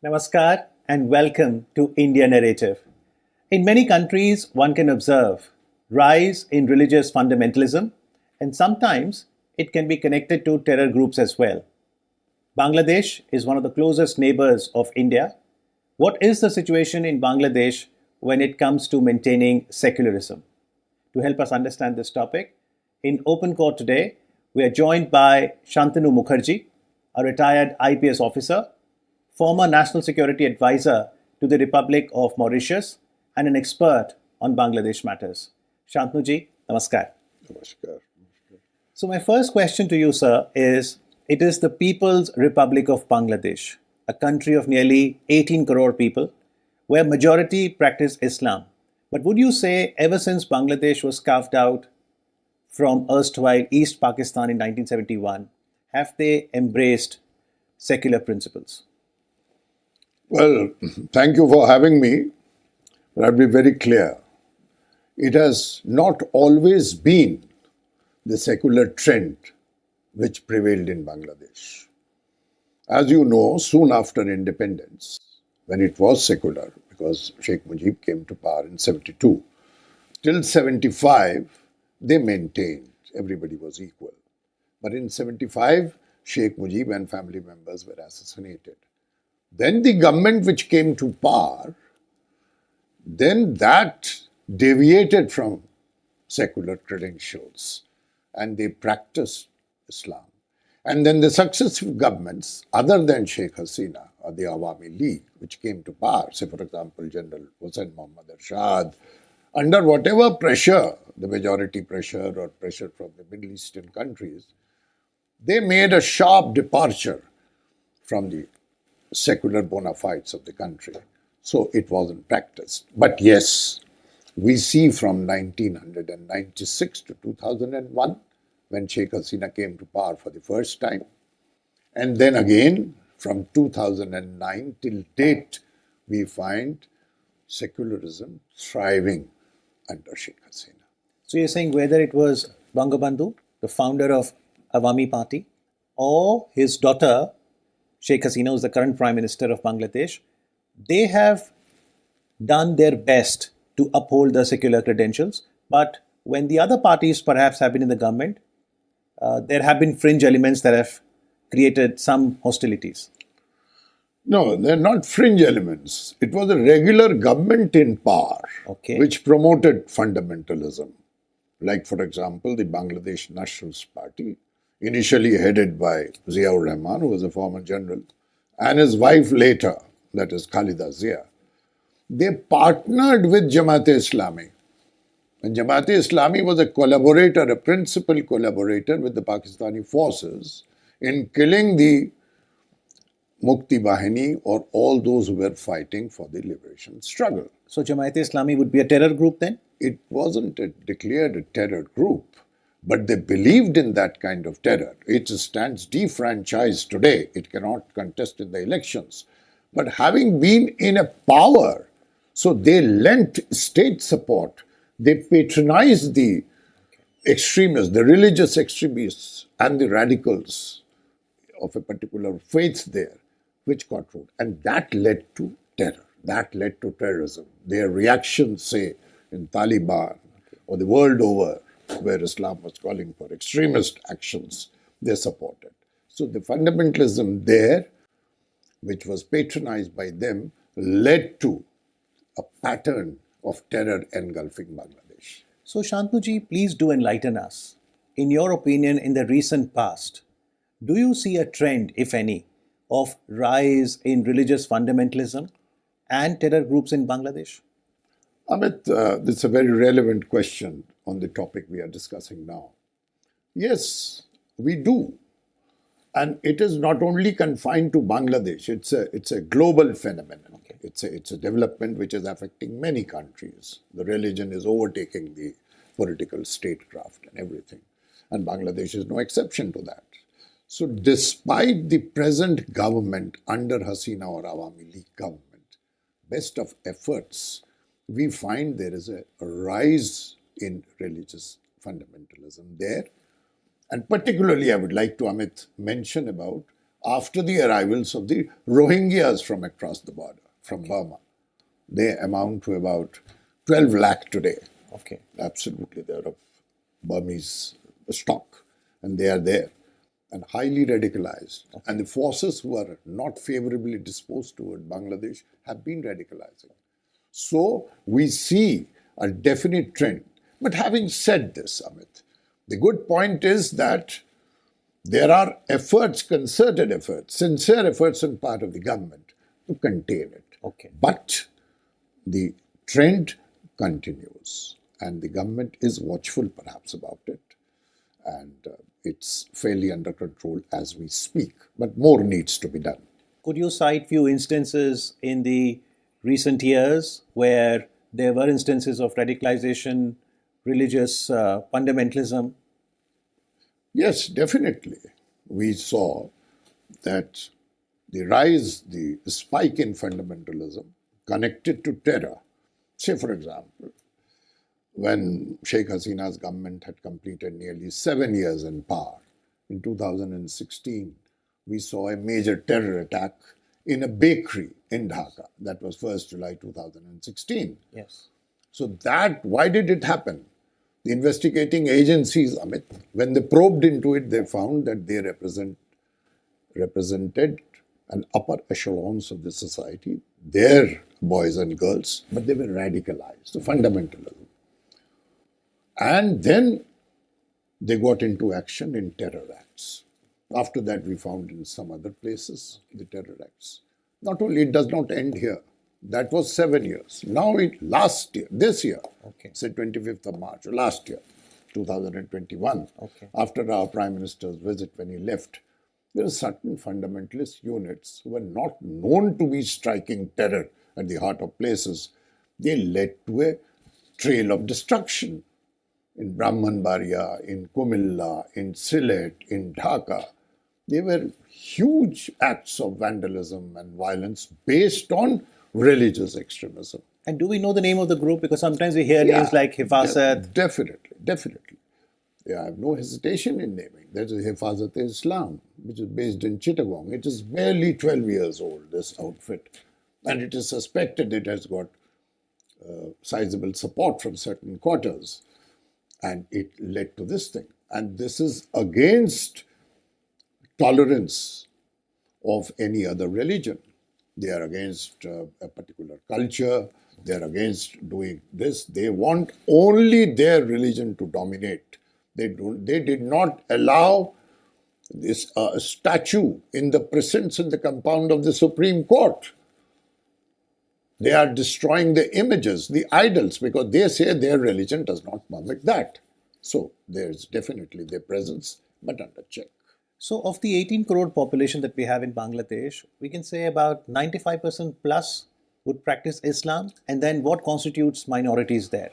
Namaskar and welcome to India Narrative. In many countries, one can observe rise in religious fundamentalism, and sometimes it can be connected to terror groups as well. Bangladesh is one of the closest neighbors of India. What is the situation in Bangladesh when it comes to maintaining secularism? To help us understand this topic, in open court today, we are joined by Shantanu Mukharji, a retired IPS officer, former National Security Advisor to the Republic of Mauritius, and an expert on Bangladesh matters. Shantanu namaskar. Namaskar. So my first question to you, sir, is it is the People's Republic of Bangladesh, a country of nearly 18 crore people, where majority practice Islam. But would you say ever since Bangladesh was carved out from erstwhile East Pakistan in 1971, have they embraced secular principles? Well, thank you for having me. But I'll be very clear. It has not always been the secular trend which prevailed in Bangladesh. As you know, soon after independence, when it was secular, because Sheikh Mujib came to power in 72, till 75, they maintained everybody was equal. But in 75, Sheikh Mujib and family members were assassinated. Then the government which came to power, then that deviated from secular credentials and they practiced Islam. And then the successive governments, other than Sheikh Hasina or the Awami League, which came to power, say for example General Hussain Muhammad Ershad, under whatever pressure, the majority pressure or pressure from the Middle Eastern countries, they made a sharp departure from the secular bona fides of the country. So it wasn't practiced. But yes, we see from 1996 to 2001, when Sheikh Hasina came to power for the first time, and then again from 2009 till date, we find secularism thriving under Sheikh Hasina. So you're saying whether it was Bangabandhu, the founder of Awami Party, or his daughter, Sheikh Hasina, who's the current Prime Minister of Bangladesh, they have done their best to uphold the secular credentials. But when the other parties perhaps have been in the government, there have been fringe elements that have created some hostilities. No, they're not fringe elements. It was a regular government in power which promoted fundamentalism. Like, for example, the Bangladesh Nationalist Party, initially headed by Ziaur Rahman, who was a former general, and his wife later, that is Khalida Zia. They partnered with Jamaat-e-Islami. And Jamaat-e-Islami was a collaborator, a principal collaborator with the Pakistani forces in killing the Mukti Bahini or all those who were fighting for the liberation struggle. So Jamaat-e-Islami would be a terror group then? It wasn't declared a terror group, but they believed in that kind of terror. It stands defranchised today. It cannot contest in the elections. But having been in a power, so they lent state support. They patronized the extremists, the religious extremists and the radicals of a particular faith there, which got root. And that led to terror. That led to terrorism. Their reactions, say, in Taliban or the world over, where Islam was calling for extremist actions, they supported. So the fundamentalism there, which was patronized by them, led to a pattern of terror engulfing Bangladesh. So Shantuji, please do enlighten us. In your opinion, in the recent past, do you see a trend, if any, of rise in religious fundamentalism and terror groups in Bangladesh? Amit, this is a very relevant question on the topic we are discussing now. Yes, we do. And it is not only confined to Bangladesh, it's a global phenomenon. It's a development which is affecting many countries. The religion is overtaking the political statecraft and everything. And Bangladesh is no exception to that. So despite the present government under Hasina or Awami League government, best of efforts, we find there is a rise in religious fundamentalism there. And particularly, I would like to, Amit, mention about after the arrivals of the Rohingyas from across the border, from Burma. They amount to about 12 lakh today. Okay. Absolutely, they're of Burmese stock, and they are there and highly radicalized. Okay. And the forces who are not favorably disposed toward Bangladesh have been radicalizing. So we see a definite trend. But having said this, Amit, the good point is that there are efforts, concerted efforts, sincere efforts on part of the government to contain it. Okay. But the trend continues, and the government is watchful perhaps about it, and it's fairly under control as we speak, but more needs to be done. Could you cite few instances in the recent years where there were instances of radicalization, religious fundamentalism? Yes, definitely. We saw that the rise, the spike in fundamentalism connected to terror. Say, for example, when Sheikh Hasina's government had completed nearly 7 years in power, in 2016, we saw a major terror attack in a bakery in Dhaka. That was 1st July 2016. Yes. So why did it happen? The investigating agencies, Amit, when they probed into it, they found that they represented an upper echelons of the society, their boys and girls, but they were radicalized, so fundamentalism. And then they got into action in terror acts. After that, we found in some other places the terror acts. Not only, it does not end here. That was 7 years. Now, this year, say 25th of March, last year, 2021, after our Prime Minister's visit when he left, there are certain fundamentalist units who were not known to be striking terror at the heart of places. They led to a trail of destruction in Brahmanbaria, in Kumilla, in Sylhet, in Dhaka. They were huge acts of vandalism and violence based on religious extremism. And do we know the name of the group? Because sometimes we hear names like Hifazat. Definitely. Yeah, I have no hesitation in naming. That is Hifazat-e-Islam, which is based in Chittagong. It is barely 12 years old, this outfit. And it is suspected it has got sizable support from certain quarters. And it led to this thing. And this is against tolerance of any other religion. They are against a particular culture. They are against doing this. They want only their religion to dominate. They did not allow this statue in the precincts in the compound of the Supreme Court. They are destroying the images, the idols, because they say their religion does not permit that. So there's definitely their presence, but under check. So of the 18 crore population that we have in Bangladesh, we can say about 95% plus would practice Islam. And then what constitutes minorities there?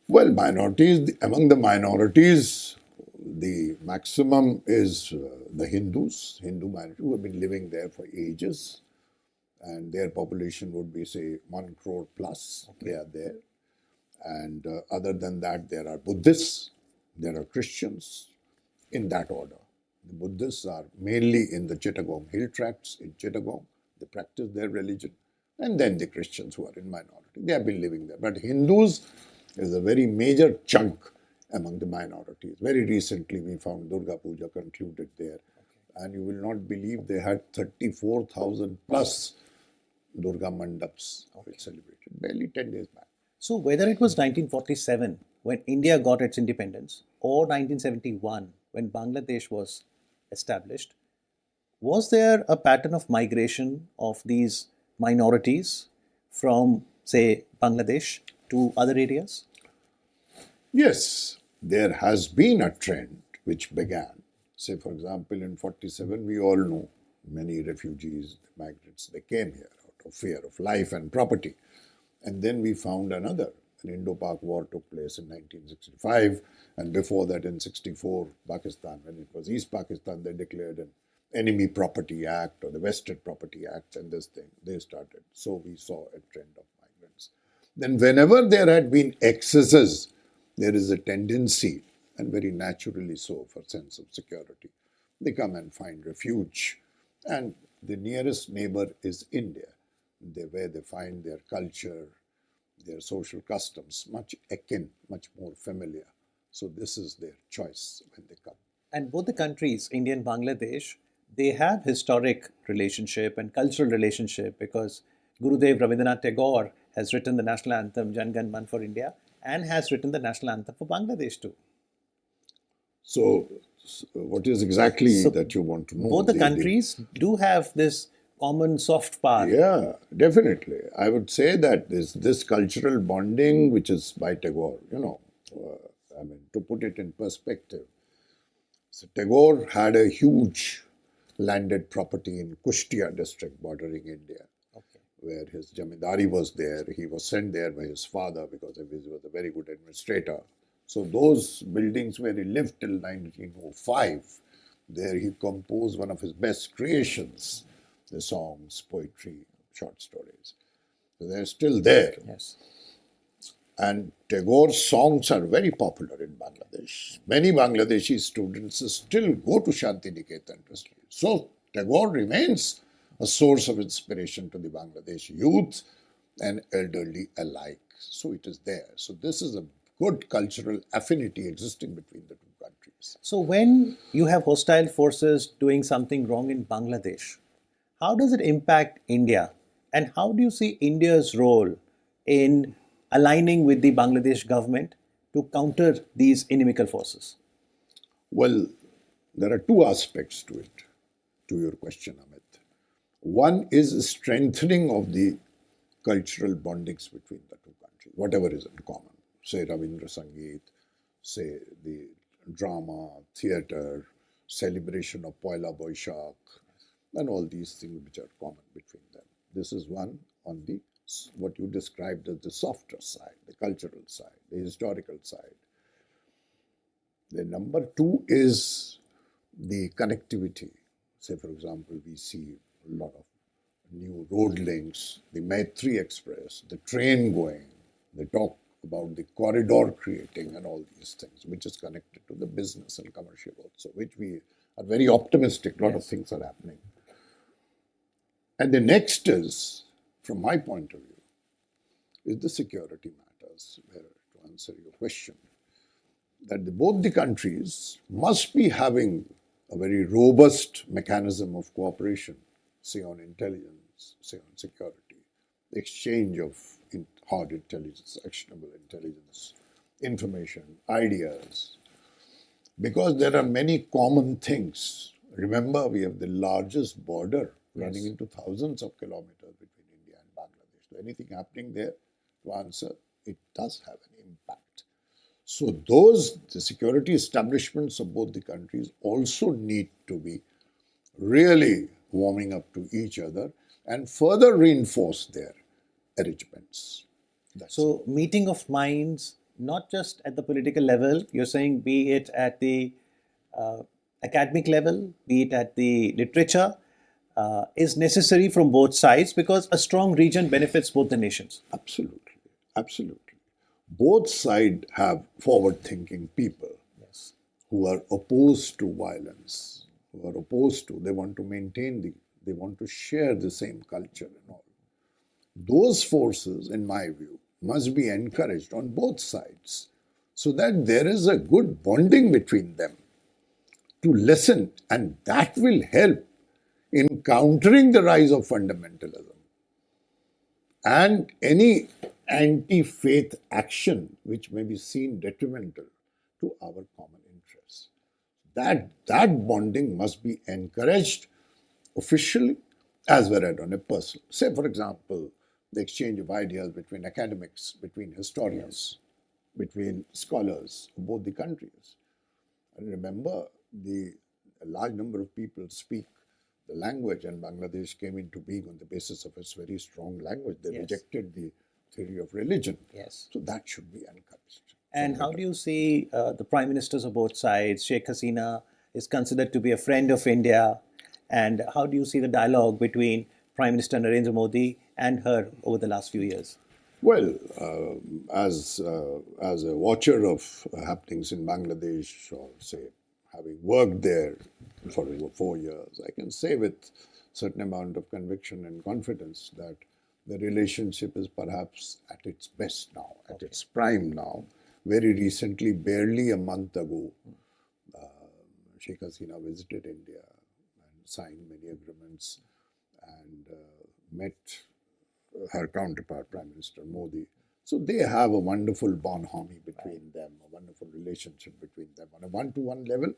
Well, minorities, among the minorities, the maximum is the Hindus, Hindu minority, who have been living there for ages. And their population would be, say, 1 crore plus. They are there. And other than that, there are Buddhists, there are Christians, in that order. The Buddhists are mainly in the Chittagong hill tracts in Chittagong. They practice their religion. And then the Christians who are in minority. They have been living there. But Hindus is a very major chunk among the minorities. Very recently, we found Durga Puja concluded there. And you will not believe they had 34,000 plus Durga Mandaps which celebrated barely 10 days back. So whether it was 1947 when India got its independence or 1971 when Bangladesh was established, was there a pattern of migration of these minorities from, say, Bangladesh to other areas? Yes, there has been a trend which began. Say, for example, in 47, we all know many refugees, migrants, they came here out of fear of life and property. And then we found another. An Indo-Pak war took place in 1965. And before that, in 64, Pakistan, when it was East Pakistan, they declared an Enemy Property Act or the Vested Property Act, and this thing, they started. So we saw a trend of migrants. Then whenever there had been excesses, there is a tendency, and very naturally so, for sense of security. They come and find refuge And the nearest neighbor is India, where they find their culture, their social customs much akin, much more familiar. So this is their choice when they come. And both the countries, India and Bangladesh, they have historic relationship and cultural relationship because Gurudev Rabindranath Tagore has written the national anthem Jan Gan Man for India and has written the national anthem for Bangladesh too. So, what is exactly So that you want to know? both the countries do have this common soft power. Yeah, definitely. I would say that this cultural bonding, which is by Tagore, I mean, to put it in perspective, so Tagore had a huge landed property in Kushtia district bordering India, Okay. where his jamindari was there. He was sent there by his father because he was a very good administrator. So those buildings where he lived till 1905, there he composed one of his best creations, the songs, poetry, short stories. So they're still there. Yes. And Tagore's songs are very popular in Bangladesh. Many Bangladeshi students still go to Shantiniketan to study. So Tagore remains a source of inspiration to the Bangladesh youth and elderly alike. So it is there. So this is a good cultural affinity existing between the two countries. So when you have hostile forces doing something wrong in Bangladesh, how does it impact India? And how do you see India's role in aligning with the Bangladesh government to counter these inimical forces? Well, there are two aspects to it, to your question, Amit. One is strengthening of the cultural bondings between the two countries, whatever is in common. Say Ravindra Sangeet, say the drama, theatre, celebration of Poila Boishakh, and all these things which are common between them. This is one on the what you described as the softer side, the cultural side, the historical side. The number two is the connectivity. Say, for example, we see a lot of new road links, the Maitri Express, the train going, they talk about the corridor creating and all these things, which is connected to the business and commercial also, which we are very optimistic. A lot of things are happening. And the next is, from my point of view, is the security matters, where, to answer your question, that both the countries must be having a very robust mechanism of cooperation, say on intelligence, say on security, the exchange of hard intelligence, actionable intelligence, information, ideas, because there are many common things. Remember, we have the largest border running into thousands of kilometers between India and Bangladesh. So anything happening there, to answer, it does have an impact. So the security establishments of both the countries also need to be really warming up to each other and further reinforce their arrangements. So meeting of minds, not just at the political level, you're saying be it at the academic level, be it at the literature, is necessary from both sides because a strong region benefits both the nations. Absolutely, absolutely. Both sides have forward-thinking people who are opposed to violence, who are opposed to, they want to maintain they want to share the same culture and all. Those forces, in my view, must be encouraged on both sides so that there is a good bonding between them to listen, and that will help in countering the rise of fundamentalism and any anti-faith action which may be seen detrimental to our common interests. That bonding must be encouraged officially as well as on a personal. Say, for example, the exchange of ideas between academics, between historians, between scholars of both the countries. And remember, a large number of people speak the language, and Bangladesh came into being on the basis of its very strong language. They rejected the theory of religion. So that should be encouraged. And how do you see the prime ministers of both sides? Sheikh Hasina is considered to be a friend of India. And how do you see the dialogue between Prime Minister Narendra Modi and her over the last few years? Well, as a watcher of happenings in Bangladesh or say having worked there for over 4 years, I can say with certain amount of conviction and confidence that the relationship is perhaps at its best now, at its prime now. Very recently, barely a month ago, Sheikh Hasina visited India and signed many agreements and met her counterpart, Prime Minister Modi. So they have a wonderful bonhomie between them, a wonderful relationship between them on a one-to-one level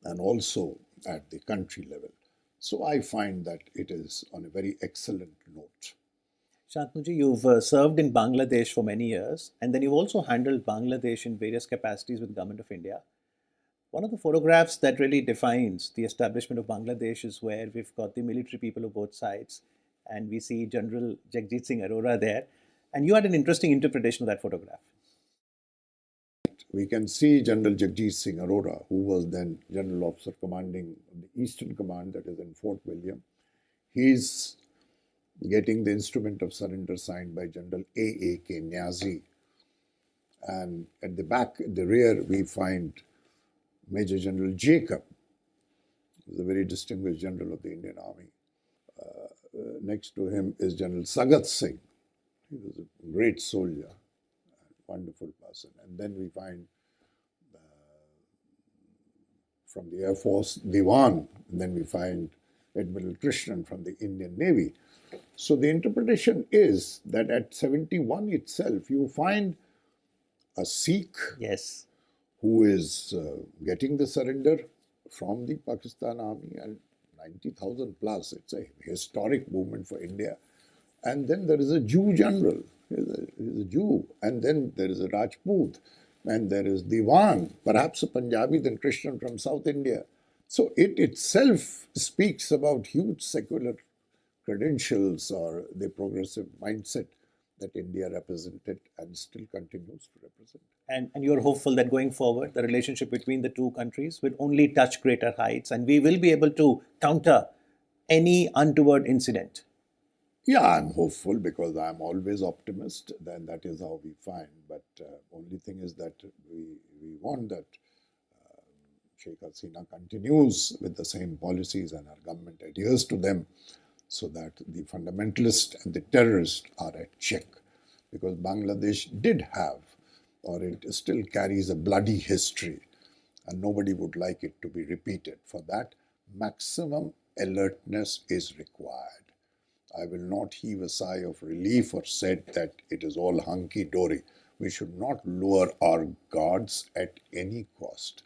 and also at the country level. So I find that it is on a very excellent note. Shantanuji, you've served in Bangladesh for many years, and then you've also handled Bangladesh in various capacities with the Government of India. One of the photographs that really defines the establishment of Bangladesh is where we've got the military people of both sides, and we see General Jagjit Singh Arora there. And you had an interesting interpretation of that photograph. We can see General Jagjit Singh Arora, who was then General Officer commanding the Eastern Command, that is in Fort William. He's getting the instrument of surrender signed by General A.A.K. Niazi. And at the back, at the rear, we find Major General Jacob, who's a very distinguished general of the Indian Army. Next to him is General Sagat Singh. He was a great soldier, a wonderful person. And then we find from the Air Force, Diwan. And then we find Admiral Krishnan from the Indian Navy. So the interpretation is that at 71 itself, you find a Sikh who is getting the surrender from the Pakistan Army, and 90,000 plus. It's a historic movement for India. And then there is a Jew general. He's a Jew. And then there is a Rajput. And there is Diwan, perhaps a Punjabi, then Christian from South India. So it itself speaks about huge secular credentials or the progressive mindset that India represented and still continues to represent. And you're hopeful that going forward, the relationship between the two countries will only touch greater heights and we will be able to counter any untoward incident. Yeah, I'm hopeful because I'm always optimist. Then that is how we find. But only thing is that we want that Sheikh Hasina continues with the same policies and our government adheres to them so that the fundamentalists and the terrorists are at check. Because Bangladesh did have, or it still carries a bloody history, and nobody would like it to be repeated. For that, maximum alertness is required. I will not heave a sigh of relief or said that it is all hunky-dory. We should not lower our guards at any cost.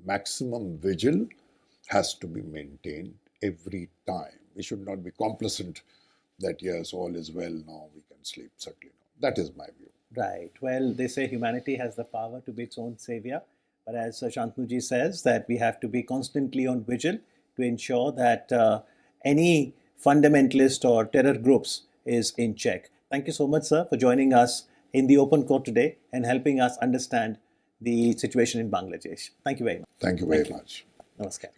Maximum vigil has to be maintained every time. We should not be complacent that yes, all is well, now we can sleep. Certainly not. That is my view. Right. Well, they say humanity has the power to be its own savior. But as Shantanuji says, that we have to be constantly on vigil to ensure that any fundamentalist or terror groups is in check. Thank you so much, sir, for joining us in the open court today and helping us understand the situation in Bangladesh. Thank you very much. Thank you very much. Namaskar.